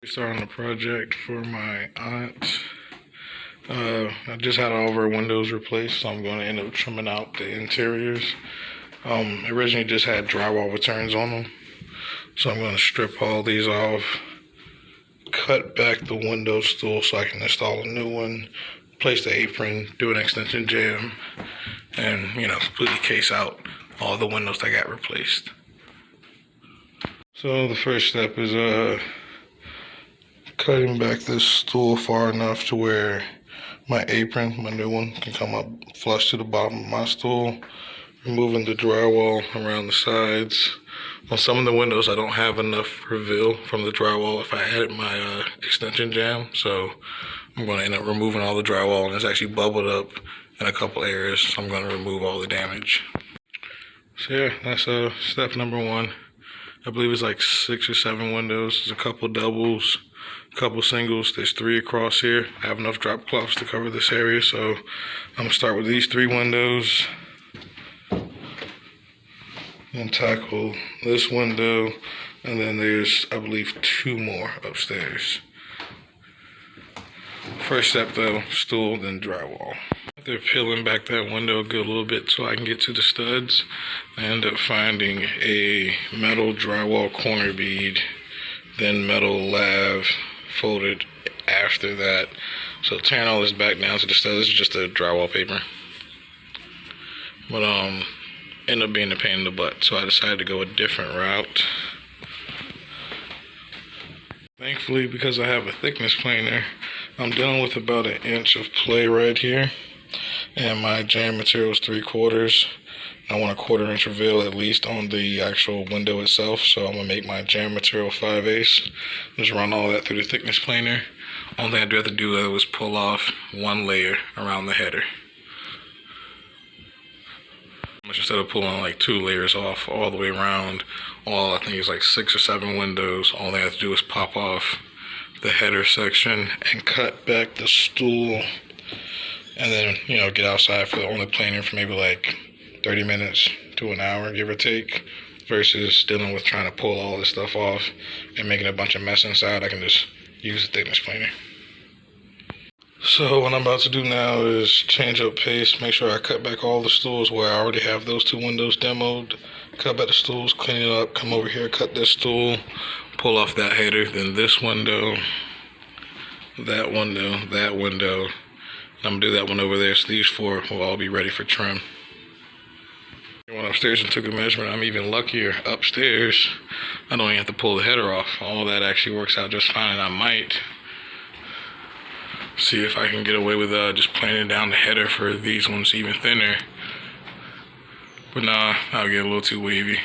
Starting a project for my aunt. I just had all of her windows replaced, so I'm going to end up trimming out the interiors. Originally just had drywall returns on them, so I'm going to strip all these off, cut back the window stool so I can install a new one, place the apron, do an extension jam, and completely case out all the windows that got replaced. So the first step is cutting back this stool far enough to where my apron, my new one, can come up flush to the bottom of my stool. Removing the drywall around the sides. On some of the windows, I don't have enough reveal from the drywall if I added my extension jam, so I'm going to end up removing all the drywall, and it's actually bubbled up in a couple areas, so I'm going to remove all the damage. So yeah, that's step number one. I believe it's like 6 or 7 windows. There's a couple doubles, a couple singles. There's 3 across here. I have enough drop cloths to cover this area, so I'm gonna start with these 3 windows and tackle this window, and then there's, I believe, 2 more upstairs. First step though, stool, then drywall. After peeling back that window a good little bit so I can get to the studs, I end up finding a metal drywall corner bead, then metal lav folded after that. So tearing all this back down to the studs, this is just a drywall paper. But ended up being a pain in the butt, so I decided to go a different route. Thankfully, because I have a thickness planer, I'm dealing with about 1 inch of play right here, and my jam material is 3/4. I want a 1/4 inch reveal at least on the actual window itself, so I'm gonna make my jam material 5/8. Just run all that through the thickness planer. Only thing I do have to do is pull off 1 layer around the header. Instead of pulling like 2 layers off all the way around, I think it's like 6 or 7 windows. All they have to do is pop off the header section and cut back the stool, and then get outside for the only planing for maybe like 30 minutes to an hour, give or take, versus dealing with trying to pull all this stuff off and making a bunch of mess inside. I can just use the thickness planer. So what I'm about to do now is change up pace, make sure I cut back all the stools where I already have those 2 windows demoed, cut back the stools, clean it up, come over here, cut this stool, pull off that header, then this window, that window, that window. I'm gonna do that one over there, so these 4 will all be ready for trim. I went upstairs and took a measurement. I'm even luckier. Upstairs, I don't even have to pull the header off. All that actually works out just fine, and I might see if I can get away with just planing down the header for these ones even thinner. But nah, I'll get a little too wavy.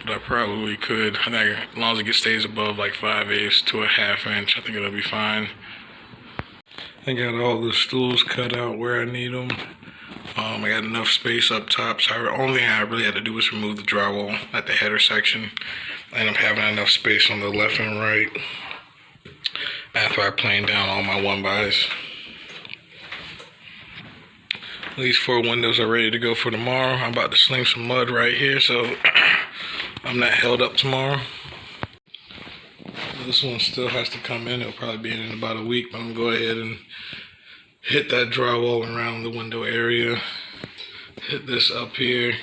But I probably could. I think as long as it stays above like 5/8 to a 1/2 inch, I think it'll be fine. I got all the stools cut out where I need them. I got enough space up top, so the only thing I really had to do was remove the drywall at the header section. I ended up having enough space on the left and right after I planed down all my 1-bys. These 4 windows are ready to go for tomorrow. I'm about to sling some mud right here, so I'm not held up tomorrow. This one still has to come in. It'll probably be in about a week, but I'm gonna go ahead and hit that drywall around the window area, hit this up here,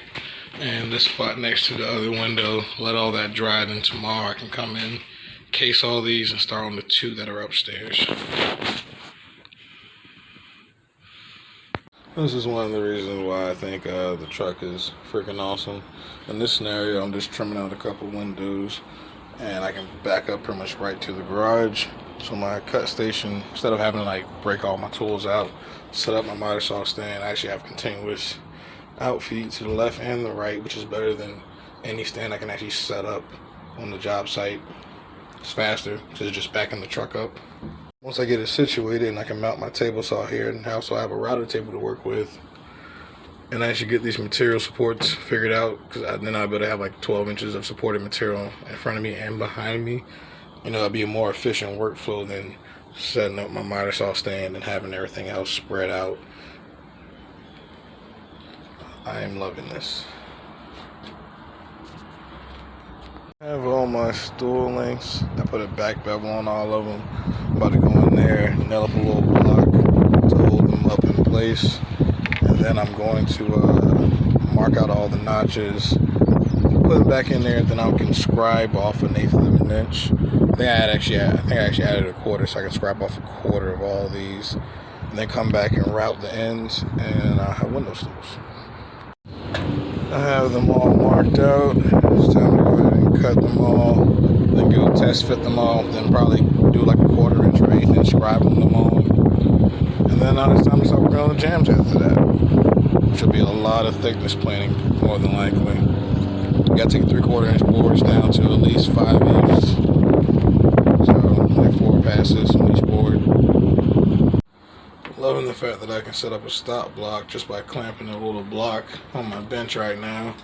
and this spot next to the other window, let all that dry, and then tomorrow I can come in, case all these, and start on the 2 that are upstairs. This is one of the reasons why I think the truck is freaking awesome. In this scenario, I'm just trimming out a couple windows, and I can back up pretty much right to the garage. So my cut station, instead of having to like break all my tools out, set up my miter saw stand, I actually have continuous outfeed to the left and the right, which is better than any stand I can actually set up on the job site. It's faster because it's just backing the truck up. Once I get it situated and I can mount my table saw here, and also I have a router table to work with, and I actually get these material supports figured out, because then I'll be able to have like 12 inches of supported material in front of me and behind me. It'll be a more efficient workflow than setting up my miter saw stand and having everything else spread out. I am loving this. I have all my stool links. I put a back bevel on all of them. I'm about to go in there, nail up a little block to hold them up in place. And then I'm going to mark out all the notches, put them back in there, then I can scribe off an eighth of an inch. I think I actually added a quarter, so I can scribe off a quarter of all these. And then come back and route the ends, and I'll have window stools. I have them all marked out. It's time to go ahead and cut them all. Then go test fit them all. Then probably do like a quarter inch or eighth inch scribe on them all. And then it's time to start working on the jams after that. Which will be a lot of thickness planing, more than likely. You gotta take 3/4 inch boards down to at least 5/8. So like 4 passes on each board. Loving the fact that I can set up a stop block just by clamping a little block on my bench right now.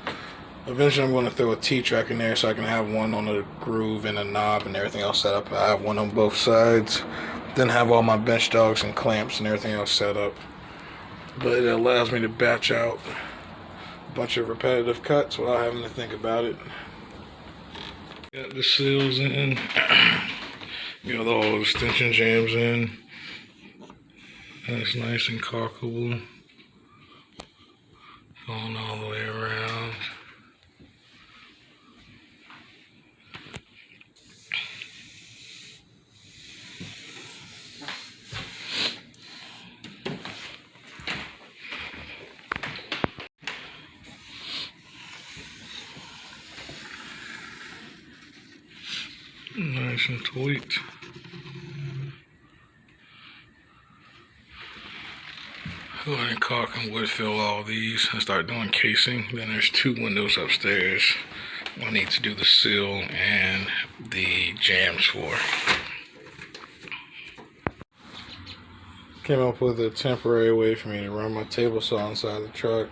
Eventually I'm going to throw a T-track in there so I can have one on the groove and a knob and everything else set up. I have one on both sides. Then have all my bench dogs and clamps and everything else set up. But it allows me to batch out a bunch of repetitive cuts without having to think about it. Got the seals in. Got all the extension jams in. That's nice and caulkable. Going all the way around. Nice and tweaked. Go ahead and caulk and wood fill all these and start doing casing. Then there's 2 windows upstairs I need to do the seal and the jams for. Came up with a temporary way for me to run my table saw inside the truck.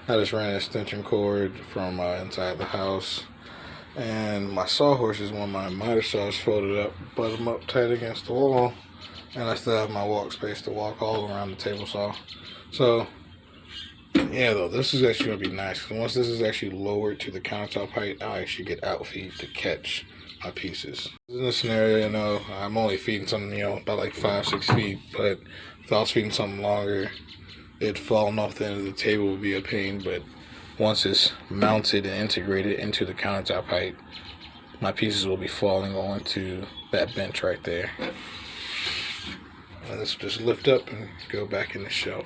I just ran an extension cord from inside the house. And my sawhorse is one of my miter saws folded up, butt them up tight against the wall. And I still have my walk space to walk all around the table saw. So, yeah, though, this is actually going to be nice. Because once this is actually lowered to the countertop height, I'll actually get outfeed to catch my pieces. In this scenario, I'm only feeding something, about like 5-6 feet. But if I was feeding something longer, it falling off the end of the table would be a pain. But once it's mounted and integrated into the countertop height, my pieces will be falling onto that bench right there. And this will just lift up and go back in the shelf.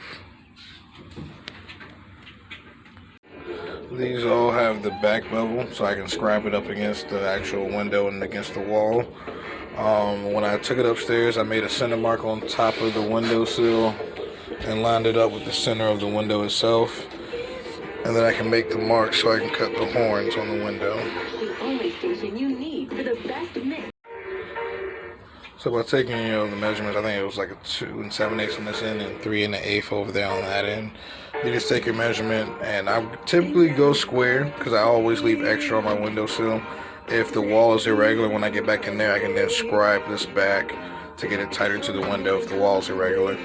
These all have the back bevel, so I can scribe it up against the actual window and against the wall. When I took it upstairs, I made a center mark on top of the window sill and lined it up with the center of the window itself. And then I can make the mark so I can cut the horns on the window. The only station you need for the best mix. So by taking, the measurements, I think it was like a 2 7/8 on this end and 3 1/8 over there on that end. You just take your measurement, and I typically go square because I always leave extra on my windowsill. If the wall is irregular, when I get back in there, I can then scribe this back to get it tighter to the window if the wall is irregular.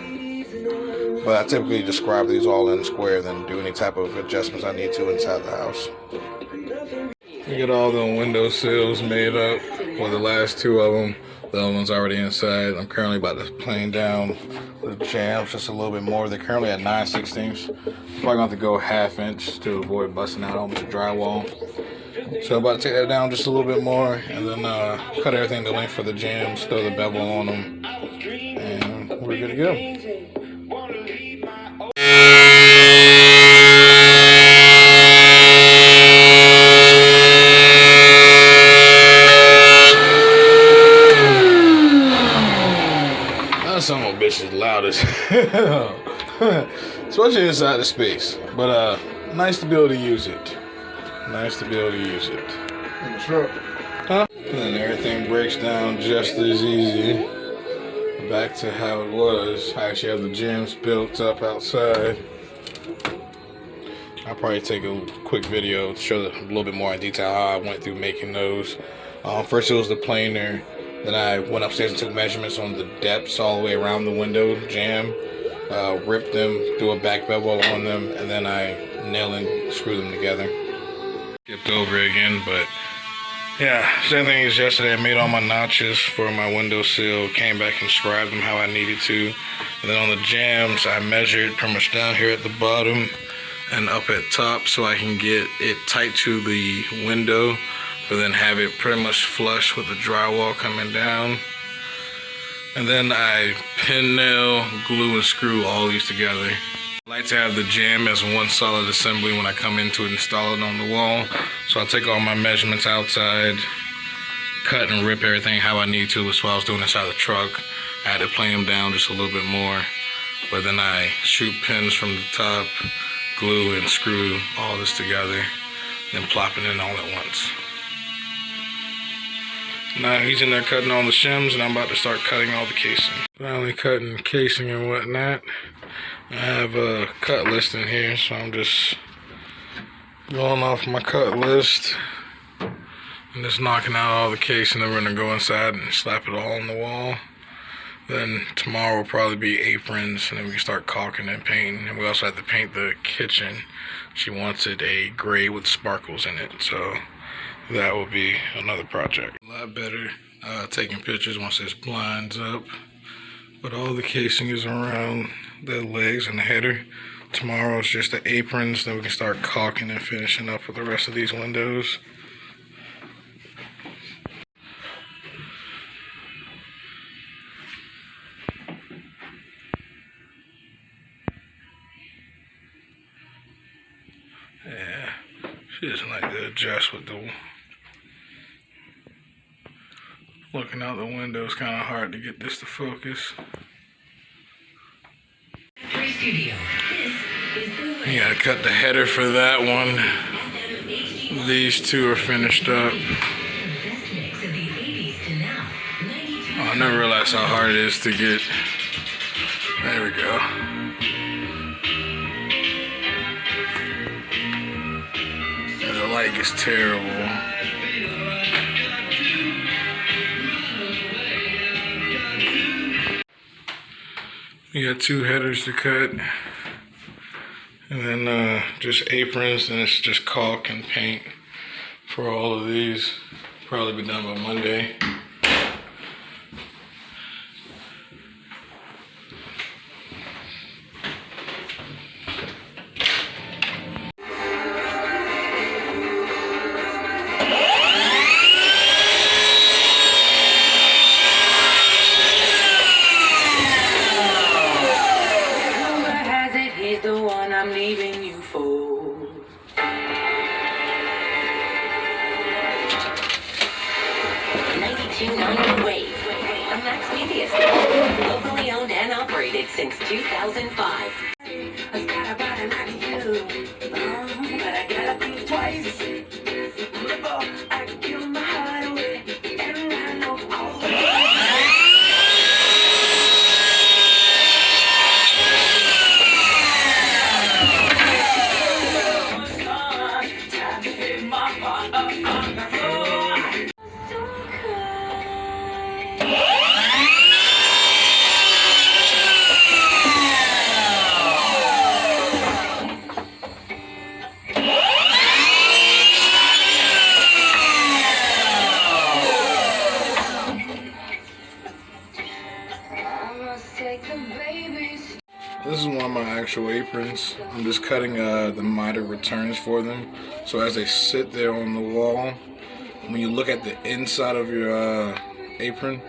But I typically just scribe these all in square, then do any type of adjustments I need to inside the house. We get all the window sills made up, well, the last 2 of them. The other one's already inside. I'm currently about to plane down the jams just a little bit more. They're currently at 9/16. Probably going to have to go 1/2 inch to avoid busting out on the drywall. So I'm about to take that down just a little bit more and then cut everything to length for the jams, throw the bevel on them, and we're good to go. Some of bitch is loud as hell. Especially inside the space. But nice to be able to use it. Nice to be able to use it. In the truck. Huh? And then everything breaks down just as easy. Back to how it was. I actually have the jams built up outside. I'll probably take a quick video to show a little bit more in detail how I went through making those. First it was the planer. Then I went upstairs and took measurements on the depths all the way around the window jam, ripped them, threw a back bevel on them, and then I nail and screw them together. Skipped over again, but Yeah, same thing as yesterday. I made all my notches for my windowsill, came back and scribed them how I needed to. And then on the jambs, I measured pretty much down here at the bottom and up at top so I can get it tight to the window, but then have it pretty much flush with the drywall coming down. And then I pin nail, glue, and screw all these together. I like to have the jamb as one solid assembly when I come in to install it on the wall. So I take all my measurements outside, cut and rip everything how I need to. That's what I was doing inside the truck. I had to plane them down just a little bit more. But then I shoot pins from the top, glue and screw all this together, then plop it in all at once. Now he's in there cutting all the shims, and I'm about to start cutting all the casing. Finally cutting casing and whatnot. I have a cut list in here, so I'm just going off my cut list and just knocking out all the casing. Then we're gonna go inside and slap it all on the wall. Then tomorrow will probably be aprons, and then we can start caulking and painting. And we also have to paint the kitchen. She wants it a gray with sparkles in it, so that will be another project. A lot better taking pictures once this blinds up. But all the casing is around the legs and the header. Tomorrow is just the aprons, then we can start caulking and finishing up with the rest of these windows. Yeah, she doesn't like to adjust with the looking out the window. It's kind of hard to get this to focus. Studio. This is the You gotta cut the header for that one. These two are finished up. best mix of the 80s to now. 92. Oh, I never realized how hard it is to get. There we go. And the light gets terrible. We got two headers to cut, and then just aprons, and it's just caulk and paint for all of these. Probably be done by Monday. The one I'm leaving you for. 92.9 Wave, a Max Media station, locally owned and operated since 2005. I've got about an idea, but I gotta think twice. Before I can give my heart away, and I know all the This is one of my actual aprons. I'm just cutting the miter returns for them. So as they sit there on the wall, when you look at the inside of your apron,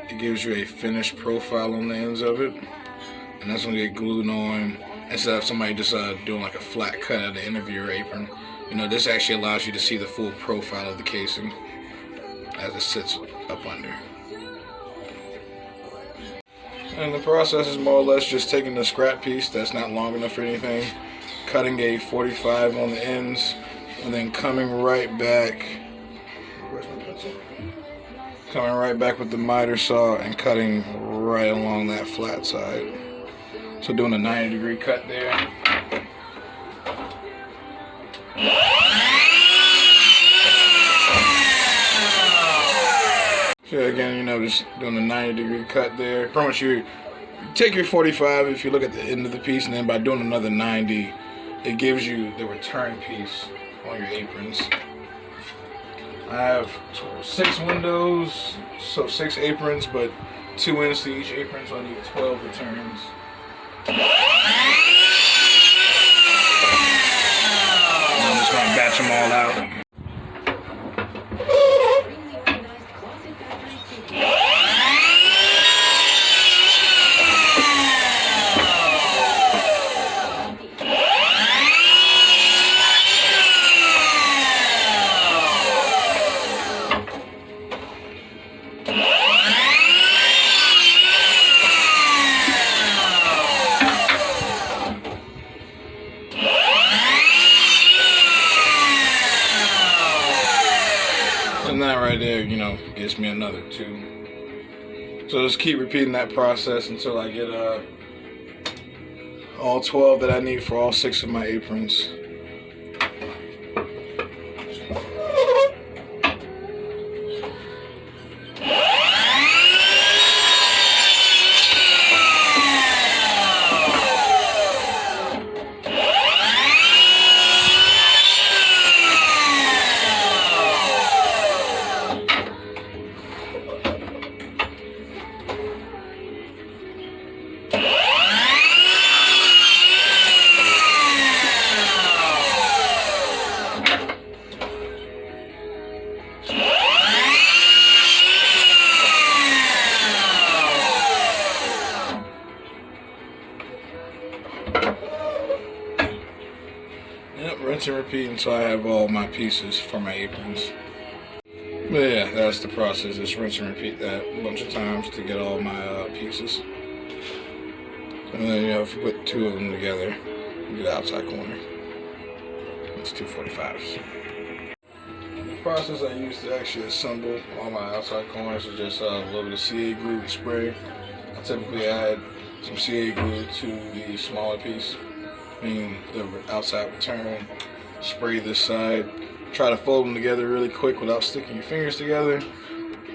it gives you a finished profile on the ends of it. And that's gonna get glued on instead of somebody just doing like a flat cut at the end of your apron. You know, this actually allows you to see the full profile of the casing as it sits up under. And the process is more or less just taking the scrap piece that's not long enough for anything, cutting a 45 on the ends, and then coming right back. Where's my pencil? Coming right back with the miter saw and cutting right along that flat side. So doing a 90-degree cut there. So again, you know, just doing a 90-degree cut there. Pretty much you take your 45 if you look at the end of the piece, and then by doing another 90, it gives you the return piece on your aprons. I have 6 windows, so 6 aprons, but 2 ends to each apron, so I need 12 returns. I'm just gonna batch them all out. And that right there, you know, gets me another 2. So just keep repeating that process until I get all 12 that I need for all 6 of my aprons. Yep, rinse and repeat until I have all my pieces for my aprons. But yeah, that's the process. Just rinse and repeat that a bunch of times to get all my pieces. And then you have to put 2 of them together. You get the outside corner. It's 245s. The process I use to actually assemble all my outside corners is just a little bit of CA glue and spray. I typically add some CA glue to the smaller piece, meaning the outside return. Spray this side. Try to fold them together really quick without sticking your fingers together.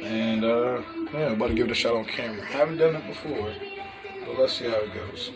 And yeah, about to give it a shot on camera. Haven't done it before, but let's see how it goes.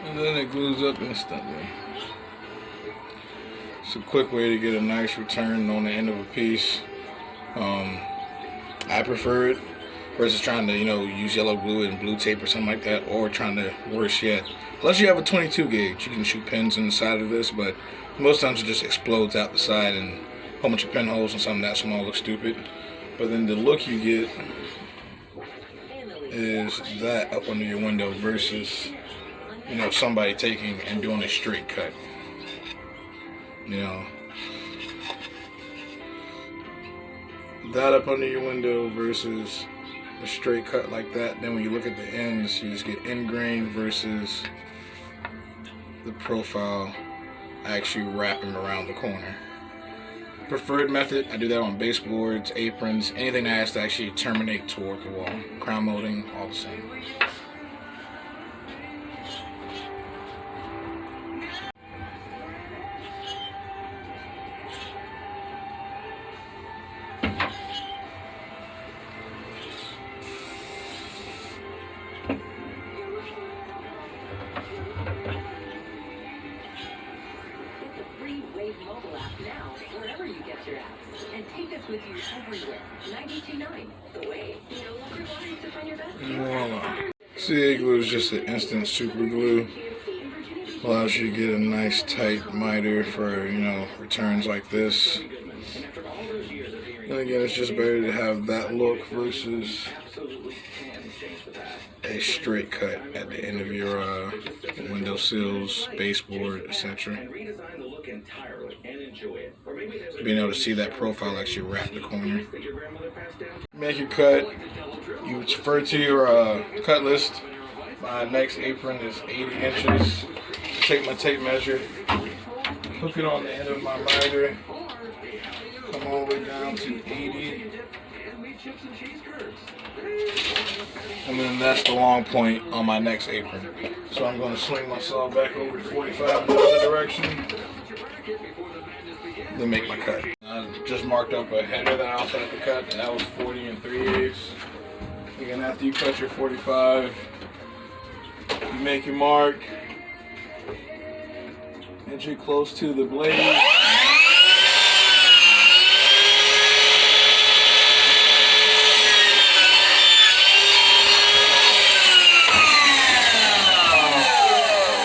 And then it glues up instantly. It's a quick way to get a nice return on the end of a piece. I prefer it versus trying to, you know, use yellow glue and blue tape or something like that, or trying to, worse yet, unless you have a 22 gauge, you can shoot pins inside of this, but most times it just explodes out the side and a whole bunch of pinholes and something that small looks stupid. But then the look you get is that up under your window versus, you know, somebody taking and doing a straight cut. You know, that up under your window versus a straight cut like that. Then when you look at the ends, you just get end grain versus the profile actually wrapping around the corner. Preferred method, I do that on baseboards, aprons, anything that has to actually terminate toward the wall. Crown molding, all the same. Mobile app now, wherever you get your apps, and take us with you everywhere. 92.9, The Wave. No longer wanting to find your best. Voila. CA glue is just an instant super glue. Allows you to get a nice tight miter for, you know, returns like this. And again, it's just better to have that look versus a straight cut at the end of your window sills, baseboard, etc. Being able to see that profile actually wrap the corner. Make your cut. You refer to your cut list. My next apron is 80 inches. Take my tape measure. hook it on the end of my miter, come all the way down to 80, and then that's the long point on my next apron. So I'm going to swing my saw back over to 45 in the other direction, then make my cut. I just marked up a header that I also had to cut, and that was 40 3/8. Again, after you cut your 45, you make your mark, inch it close to the blade.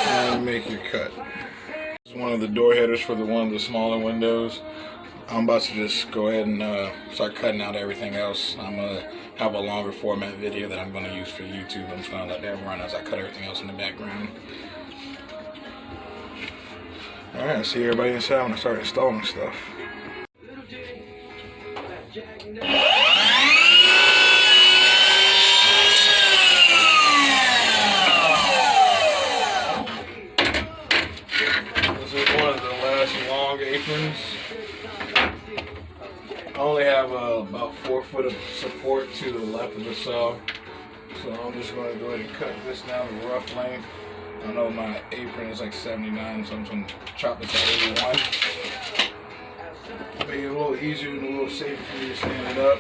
And make your cut. This is one of the door headers for one of the smaller windows. I'm about to just go ahead and start cutting out everything else. I'm going to have a longer format video that I'm going to use for YouTube. I'm just going to let that run as I cut everything else in the background. Alright, I see everybody inside when I start installing stuff. This is one of the last long aprons. I only have about 4 foot of support to the left of the saw, so I'm just going to go ahead and cut this down to rough length. I know my apron is like 79, so I'm just going to chop this at 81. Make it a little easier and a little safer for me to stand it up.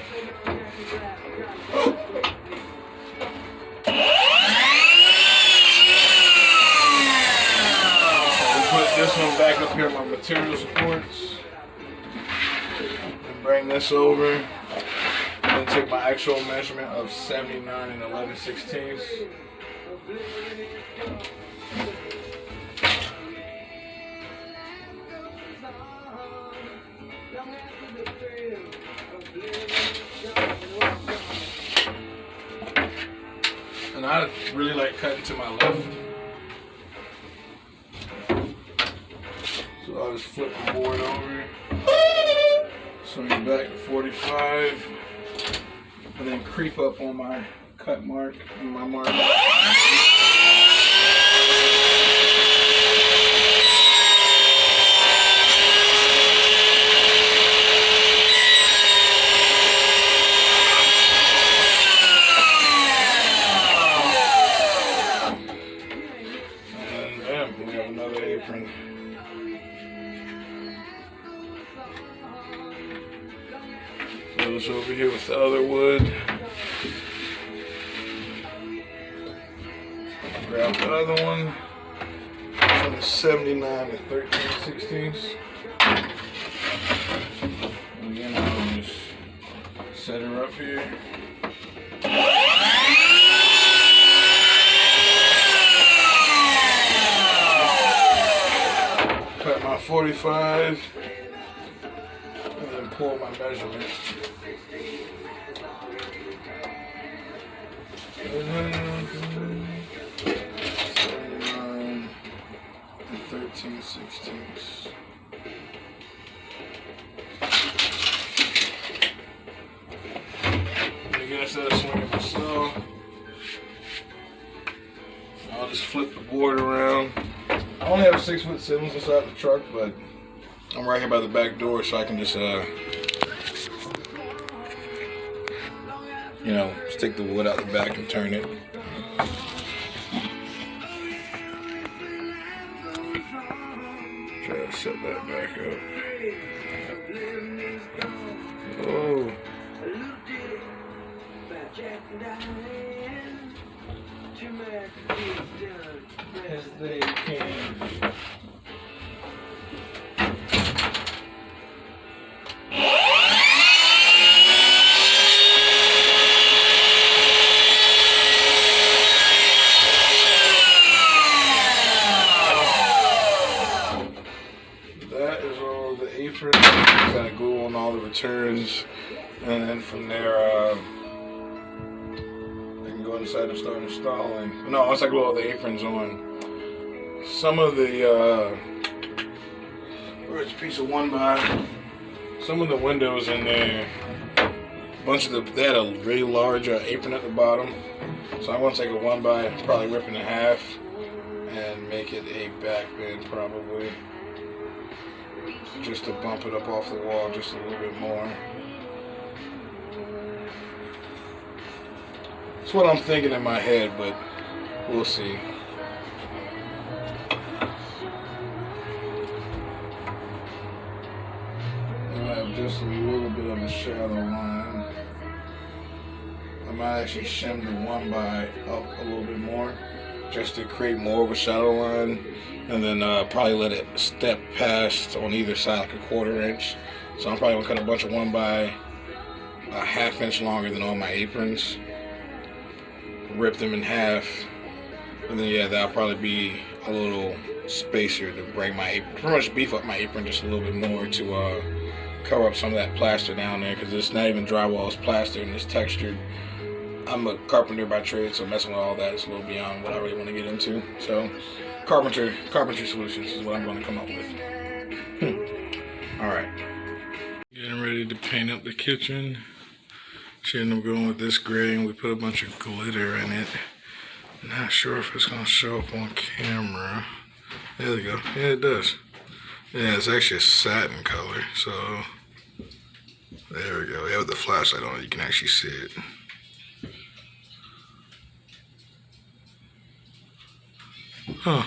Put this one back up here, my material supports. Bring this over and take my actual measurement of 79 11/16. And I really like cutting to my left. So I'll just flip the board over. Swing it back to 45, and then creep up on my cut mark, on my mark. And bam, we have another apron. Goes over here with the other wood. Grab the other one. This one is 79 13/16. Again, I'll just set her up here. Cut my 45. And then pull my measurement. 79 13/16. Again, instead of swinging my saw, I'll just flip the board around. I only have 6 foot ceilings inside the truck, but I'm right here by the back door, so I can just, stick the wood out the back and turn it. Try to set that back up. Oh. As they can. Kind of glue on all the returns, and then from there I can go inside and start installing. No, once I glue all the aprons on, some of the where's a piece of 1x, some of the windows in there, they had a really large apron at the bottom, so I'm going to take a 1x, probably rip it in half, and make it a back bend probably. just to bump it up off the wall just a little bit more. That's what I'm thinking in my head, but we'll see. I have just a little bit of a shadow line. I might actually shim the 1x up a little bit more just to create more of a shadow line, and then probably let it step past on either side like a 1/4 inch. So I'm probably gonna cut a bunch of 1x a 1/2 inch longer than all my aprons, rip them in half, and then yeah, that'll probably be a little spacer to bring my apron, pretty much beef up my apron just a little bit more to cover up some of that plaster down there, because it's not even drywall, it's plaster and it's textured. I'm a carpenter by trade, so messing with all that is a little beyond what I really want to get into. So carpentry solutions is what I'm going to come up with. All right. Getting ready to paint up the kitchen. She ended up going with this gray, and we put a bunch of glitter in it. Not sure if it's going to show up on camera. There we go. Yeah, it does. Yeah, it's actually a satin color, so there we go. Yeah, with the flashlight on it, you can actually see it. Huh.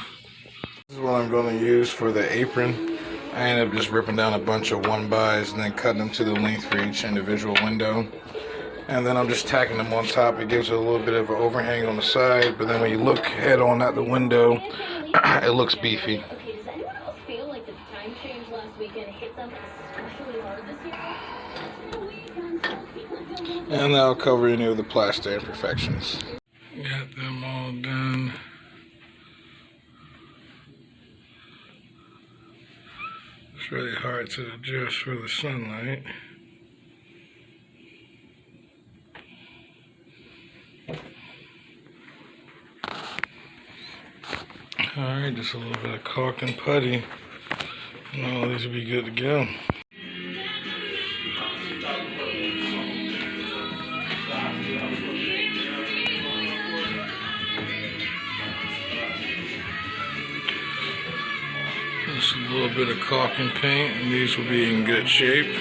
This is what I'm going to use for the apron. I ended up just ripping down a bunch of 1x's and then cutting them to the length for each individual window. And then I'm just tacking them on top. It gives it a little bit of an overhang on the side, but then when you look head on at the window, it looks beefy. Okay, does anyone else feel like the time change last weekend hit them especially hard this year? And that'll cover any of the plaster imperfections. Got them all done. It's really hard to adjust for the sunlight. Alright, just a little bit of caulk and putty, and all these will be good to go. Just a little bit of caulk and paint, and these will be in good shape.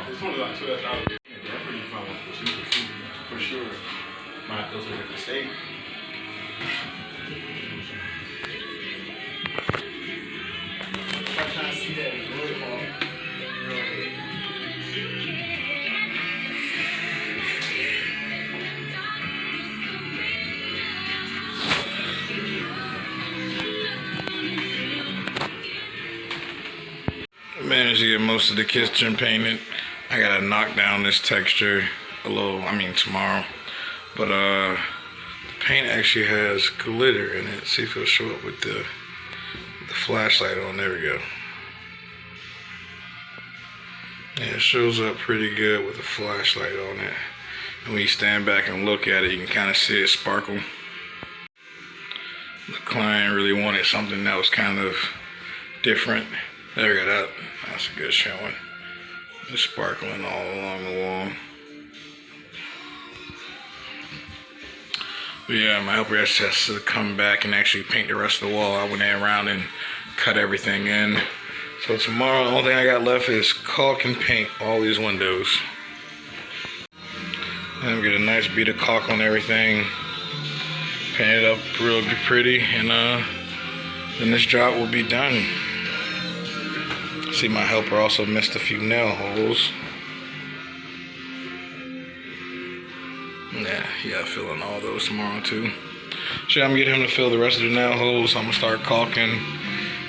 It's only like $12,000. That's pretty fun for sure. Might have to go to a different state. I'm trying to see that really hard. Managed to get most of the kitchen painted. I gotta knock down this texture a little, tomorrow. But the paint actually has glitter in it. See if it'll show up with the flashlight on. There we go. Yeah, it shows up pretty good with the flashlight on it. And when you stand back and look at it, you can kind of see it sparkle. The client really wanted something that was kind of different. There we go, that's a good showing. It's sparkling all along the wall. But yeah, my helper has to come back and actually paint the rest of the wall. I went around and cut everything in. So tomorrow, the only thing I got left is caulk and paint all these windows. And get a nice beat of caulk on everything. Paint it up real pretty, and then this job will be done. See, my helper also missed a few nail holes. Yeah, he got to fill in all those tomorrow too. So I'm gonna get him to fill the rest of the nail holes. I'm gonna start caulking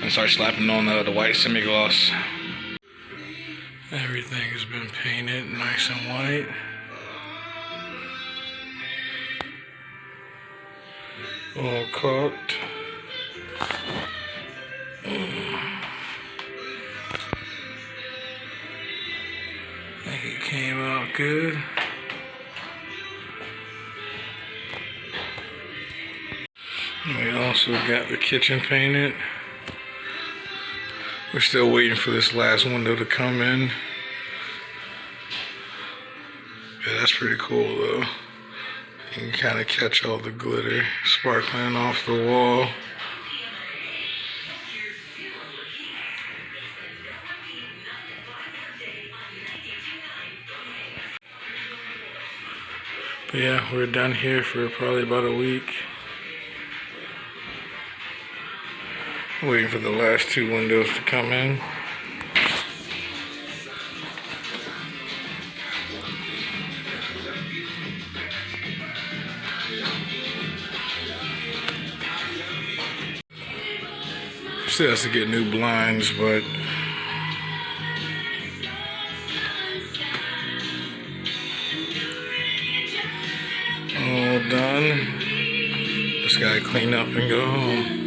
and start slapping on the white semi-gloss. Everything has been painted nice and white. All caulked. I think it came out good. We also got the kitchen painted. We're still waiting for this last window to come in. Yeah, that's pretty cool though. You can kind of catch all the glitter sparkling off the wall. But yeah, we're done here for probably about a week. Waiting for the last two windows to come in. Still has to get new blinds, but all done. Just gotta clean up and go home.